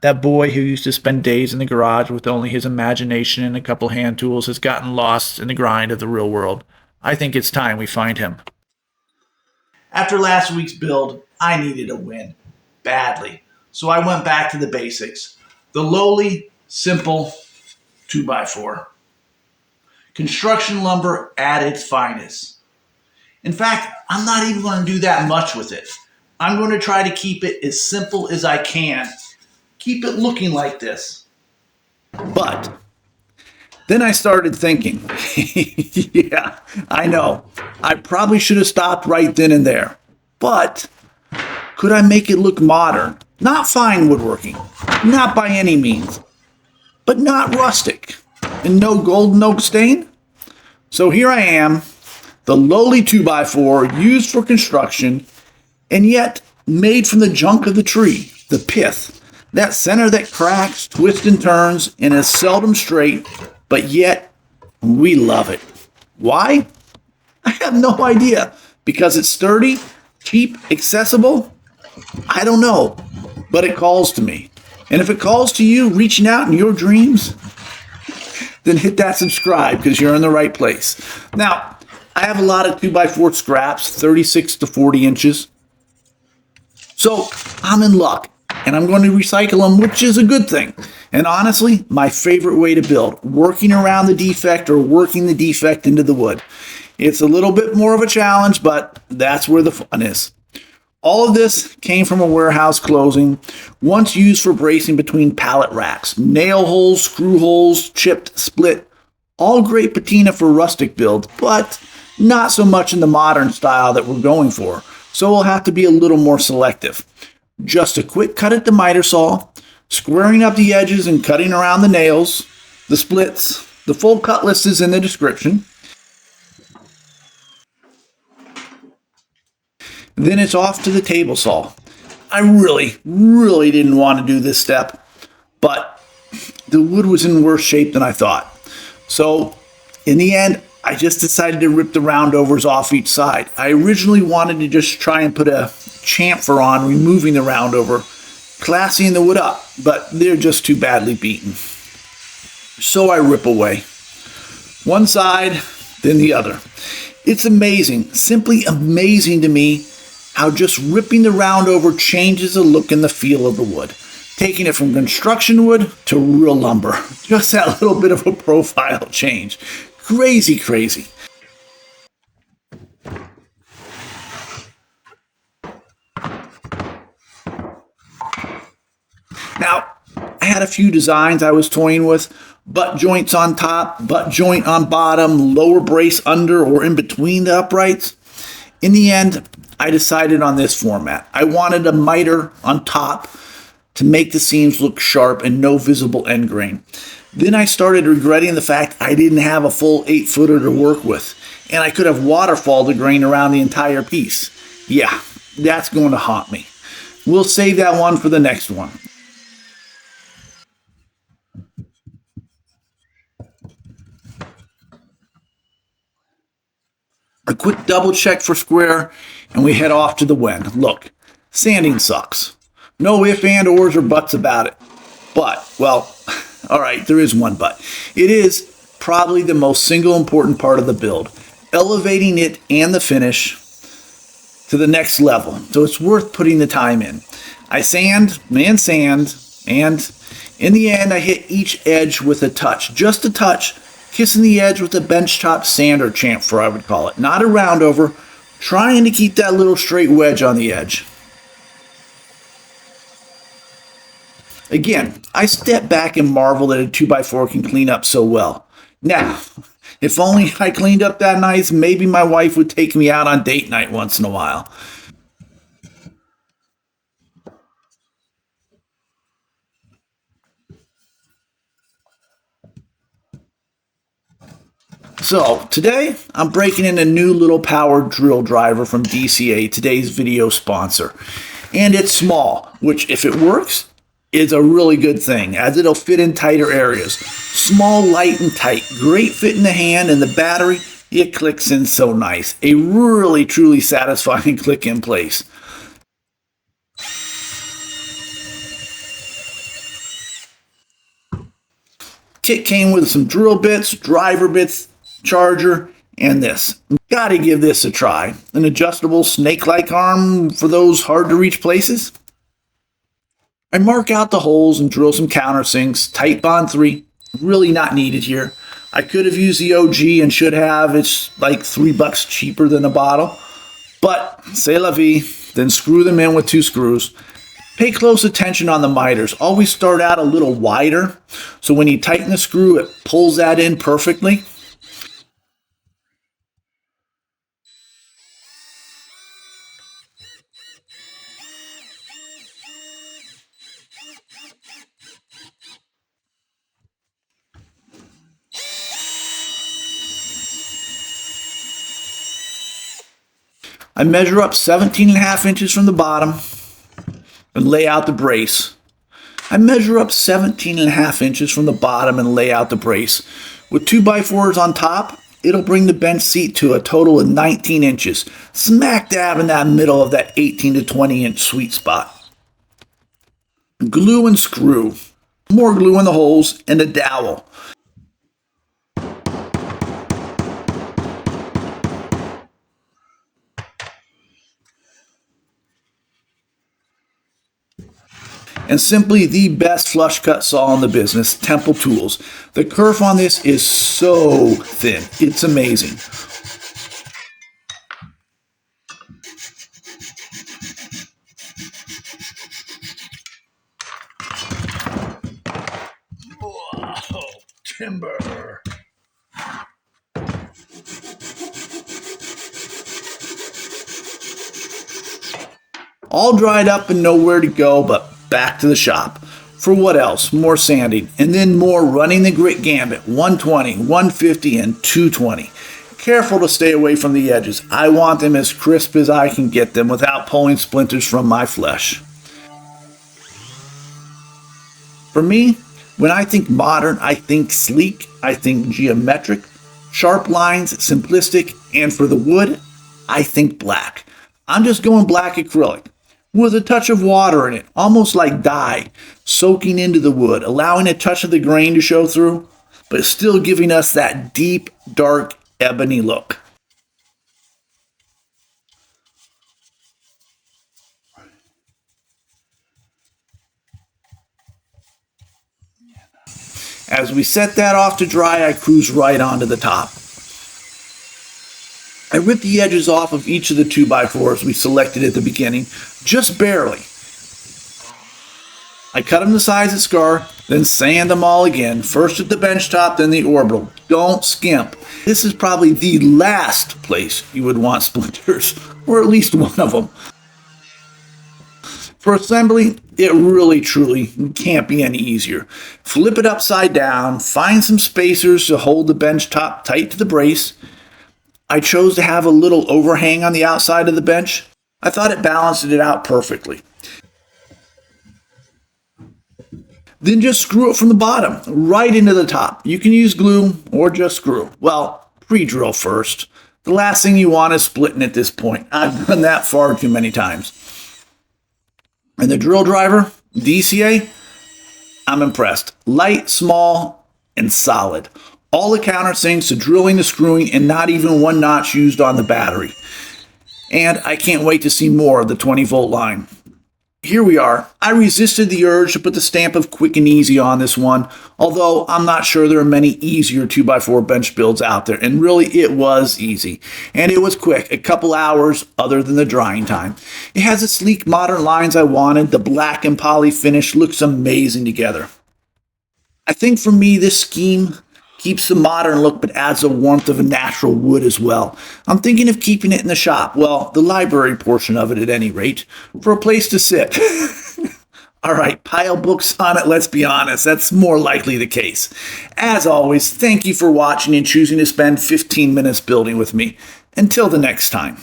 That boy who used to spend days in the garage with only his imagination and a couple hand tools has gotten lost in the grind of the real world. I think it's time we find him. After last week's build, I needed a win. Badly. So I went back to the basics. The lowly, simple 2x4. Construction lumber at its finest. In fact, I'm not even going to do that much with it. I'm going to try to keep it as simple as I can. Keep it looking like this. But then I started thinking, yeah, I know. I probably should have stopped right then and there. But could I make it look modern? Not fine woodworking. Not by any means. But not rustic. And no golden oak stain? So here I am, the lowly 2x4 used for construction, and yet made from the junk of the tree, the pith. That center that cracks, twists, and turns, and is seldom straight, but yet we love it. Why? I have no idea. Because it's sturdy, cheap, accessible? I don't know. But it calls to me. And if it calls to you, reaching out in your dreams, then hit that subscribe because you're in the right place. Now, I have a lot of 2x4 scraps, 36 to 40 inches. So I'm in luck. And I'm going to recycle them, which is a good thing. And honestly, my favorite way to build, working around the defect or working the defect into the wood. It's a little bit more of a challenge, but that's where the fun is. All of this came from a warehouse closing, once used for bracing between pallet racks. Nail holes, screw holes, chipped, split. All great patina for rustic builds, but not so much in the modern style that we're going for. So we'll have to be a little more selective. Just a quick cut at the miter saw, squaring up the edges and cutting around the nails, the splits. The full cut list is in the description. Then it's off to the table saw. I really didn't want to do this step, but the wood was in worse shape than I thought. So in the end, I just decided to rip the roundovers off each side. I originally wanted to just try and put a chamfer on, removing the roundover, classying the wood up, but they're just too badly beaten. So I rip away. One side, then the other. It's amazing, simply amazing to me how just ripping the roundover changes the look and the feel of the wood. Taking it from construction wood to real lumber. Just that little bit of a profile change. Crazy, crazy. Now, I had a few designs I was toying with. Butt joints on top, butt joint on bottom, lower brace under or in between the uprights. In the end, I decided on this format. I wanted a miter on top to make the seams look sharp and no visible end grain. Then I started regretting the fact I didn't have a full 8-footer to work with, and I could have waterfalled the grain around the entire piece. Yeah, that's going to haunt me. We'll save that one for the next one. A quick double check for square, and we head off to the wen. Look, sanding sucks. No ifs, and, ors, or buts about it. But, well, all right, there is one but. It is probably the most single important part of the build, elevating it and the finish to the next level. So it's worth putting the time in. I sand, and in the end, I hit each edge with a touch, just a touch, kissing the edge with a benchtop sand or chamfer, I would call it. Not a roundover, trying to keep that little straight wedge on the edge. Again, I step back and marvel that a 2x4 can clean up so well. Now, if only I cleaned up that nice, maybe my wife would take me out on date night once in a while. So, today, I'm breaking in a new little powered drill driver from DCA, today's video sponsor. And it's small, which, if it works, is a really good thing, as it'll fit in tighter areas. Small, light, and tight. Great fit in the hand, and the battery, it clicks in so nice. A really, truly satisfying click in place. kit came with some drill bits, driver bits, charger, and this. Gotta give this a try. An adjustable snake-like arm for those hard-to-reach places. I mark out the holes and drill some countersinks. Tight bond 3, really not needed here. I could have used the OG and should have. It's like $3 cheaper than a bottle. But, c'est la vie. Then screw them in with 2 screws. Pay close attention on the miters. Always start out a little wider, so when you tighten the screw, it pulls that in perfectly. I measure up 17.5 inches from the bottom and lay out the brace. I measure up 17.5 inches from the bottom and lay out the brace. With 2x4s on top, it'll bring the bench seat to a total of 19 inches, smack dab in that middle of that 18 to 20 inch sweet spot. Glue and screw. More glue in the holes and a dowel. And simply the best flush cut saw in the business, Temple Tools. The kerf on this is so thin. It's amazing. Whoa, timber. All dried up and nowhere to go but back to the shop. For what else? More sanding, and then more running the grit gambit, 120, 150, and 220. Careful to stay away from the edges. I want them as crisp as I can get them without pulling splinters from my flesh. For me, when I think modern, I think sleek, I think geometric, sharp lines, simplistic, and for the wood, I think black. I'm just going black acrylic, with a touch of water in it, almost like dye, soaking into the wood, allowing a touch of the grain to show through, but still giving us that deep, dark, ebony look. As we set that off to dry, I cruise right onto the top. I ripped the edges off of each of the 2x4s we selected at the beginning, just barely. I cut them the size of scar, then sand them all again, first at the bench top, then the orbital. Don't skimp. This is probably the last place you would want splinters, or at least one of them. For assembly, it really truly can't be any easier. Flip it upside down, find some spacers to hold the bench top tight to the brace. I chose to have a little overhang on the outside of the bench. I thought it balanced it out perfectly. Then just screw it from the bottom, right into the top. You can use glue or just screw. Well, pre-drill first. The last thing you want is splitting at this point. I've done that far too many times. And the drill driver, DCA, I'm impressed. Light, small, and solid. All the countersinks, the drilling, the screwing, and not even one notch used on the battery. And I can't wait to see more of the 20-volt line. Here we are. I resisted the urge to put the stamp of quick and easy on this one, although I'm not sure there are many easier 2x4 bench builds out there, and really it was easy. And it was quick, a couple hours other than the drying time. It has the sleek modern lines I wanted. The black and poly finish looks amazing together. I think for me this scheme keeps the modern look but adds the warmth of a natural wood as well. I'm thinking of keeping it in the shop, well, the library portion of it at any rate, for a place to sit. All right, pile books on it, let's be honest, that's more likely the case. As always, thank you for watching and choosing to spend 15 minutes building with me. Until the next time.